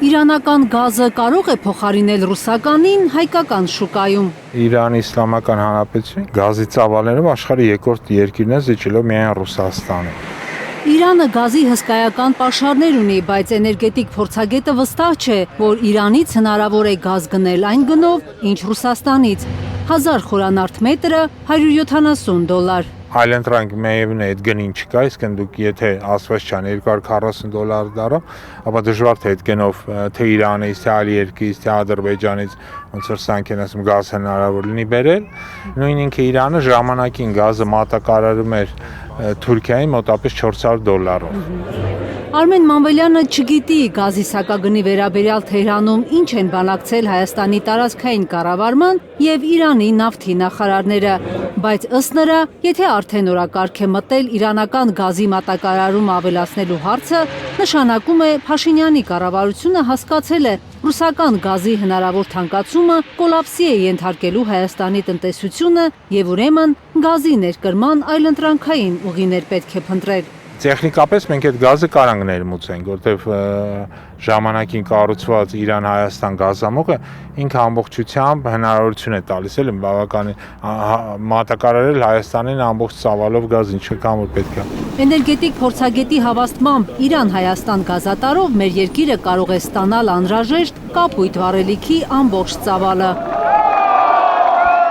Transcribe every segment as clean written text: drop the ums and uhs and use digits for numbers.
Իրանական գազը կարող է փոխարինել ռուսականին հայկական շուկայում։ Իրանի Իսլամական Հանրապետություն գազի ծավալներով աշխարհի երկրորդ երկիրն է, զիջելով միայն Ռուսաստանը։ Իրանը գազի հսկայական պաշարներ ունի, բայց էներգետիկ փորձագետը վստահ չէ, որ Իրանից հնարավոր է գազ գնել այն գնով, ինչ Ռուսաստանից։ 1000 խորանարդ մետրը $170։ Այլընտրանք միևնույն է, այդ գնին չկա, իսկ դուք եթե ասված չան $240 դառը, ապա դժվար թե այդ գնով թե Իրանից, թե այլ երկրից, թե Ադրբեջանից ոնց որ սանք են ասում գազ հնարավոր լինի բերել։ Նույն ինքը Իրանը ժամանակին գազը մատակարարում էր Թուրքիայի մոտապես $400-ով։ Արմեն Մանվելյանը չգիտի գազի սակագնի վերաբերյալ Թեհրանում ինչ են բանակցել Հայաստանի տարածքային կառավարման և Իրանի նավթի նախարարները, բայց ըստ նրա, եթե արդեն օրակարգ է մտել իրանական գազի մատակարարումը ավելացնելու հարցը, նշանակում է Փաշինյանի կառավարությունը հասկացել է ռուսական գազի հնարավոր թանկացումը կոլապսի է ենթարկելու Հայաստանի տնտեսությունը և ուրեմն գազի ներկրման այլընտրանքային ուղիներ պետք է փնտրել։ Տեխնիկապես մենք այդ գազը կարանք ներմուծենք, որտեվ ժամանակին կառուցված Իրան-Հայաստան գազամուղը ինքը ամբողջությամբ հնարավորություն է տալիս էլ բավականին մատակարարել Հայաստանին ամբողջ ծավալով գազ, ինչը կան որ պետք է։ Էներգետիկ փորձագետի հավաստմամբ Իրան-Հայաստան գազատարով մեր երկիրը կարող է ստանալ անհրաժեշտ կապույտ վառելիքի ամբողջ ծավալը։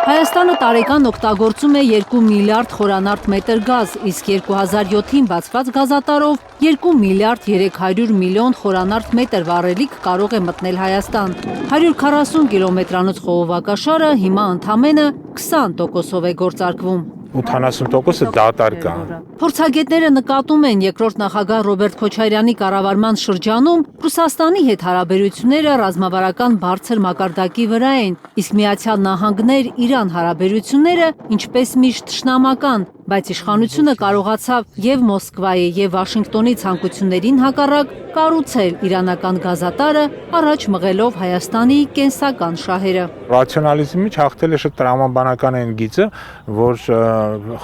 Հայաստանը տարեկան օգտագործում է 2 միլիարդ խորանարդ մետր գազ, իսկ 2007-ին բացված գազատարով 2 միլիարդ 300 միլիոն խորանարդ մետր վառելիք կարող է մտնել Հայաստան։ 140 կիլոմետրանոց խողովակաշարը հիմա ընդամենը 20%-ով է գործարկվում։ 80%-ը դատարկ է։ Փորձագետները նկատում են երկրորդ նախագահ Ռոբերտ Քոչարյանի կառավարման շրջանում Ռուսաստանի հետ հարաբերությունները ռազմավարական բարձր մակարդակի վրա են, իսկ Միացյալ Նահանգներ Իրան հարաբերությունները ինչպես միշտ թշնամական, բայց իշխանությունը կարողացավ և Մոսկվայի և Վաշինգտոնի ցանկություններին հակառակ կառուցել իրանական գազատարը, առաջ մղելով Հայաստանի կենսական շահերը։ Ռացիոնալիզմի մեջ հաղթել է շատ տրամաբանական այն գիծը, որ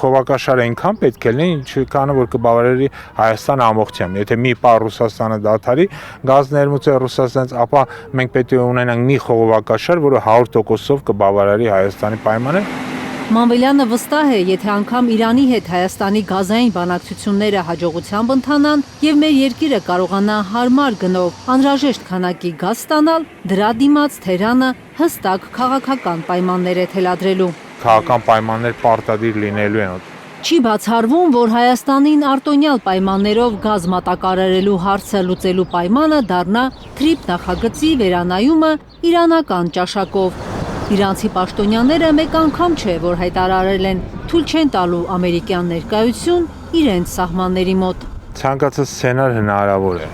խողովակաշարը այնքան պետք է լինի, ինչքանը որ կբավարարի Հայաստանը ամբողջությամբ։ Եթե մի պահ Ռուսաստանը դադարի գազ ներմուծել Ռուսաստանից, ապա մենք պետք է ունենանք մի խողովակաշար, որը 100%-ով կբավարարի Հայաստանի պայմանները։ Մանվելյանը վստահ է, եթե անգամ Իրանի հետ Հայաստանի գազային բանակցությունները հաջողությամբ ընթանան և մեր երկիրը կարողանա հարմար գնով անհրաժեշտ քանակի գազ ստանալ, դրա դիմաց Թեհրանը հստակ քաղաքական պայմաններ է թելադրելու։ Քաղաքական պայմաններ պարտադիր լինելու են։ Չի բացառվում, որ Հայաստանին արտոնյալ պայմաններով գազ մատակարարելու հարցը լուծելու պայմանը դառնա Թրիփ նախագծի վերանայումը իրանական ճաշակով։ Իրանցի պաշտոնյաները մեկ անգամ չէ, որ հայտարարել են թույլ չեն տալու ամերիկյան ներկայություն իրենց սահմանների մոտ։ Ցանկացած սցենար հնարավոր է։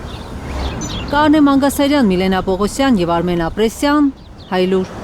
Կարնե Մանգասարյան, Միլենա Պողոսյան և Արմեն Ապրեսյան, Հայլուր։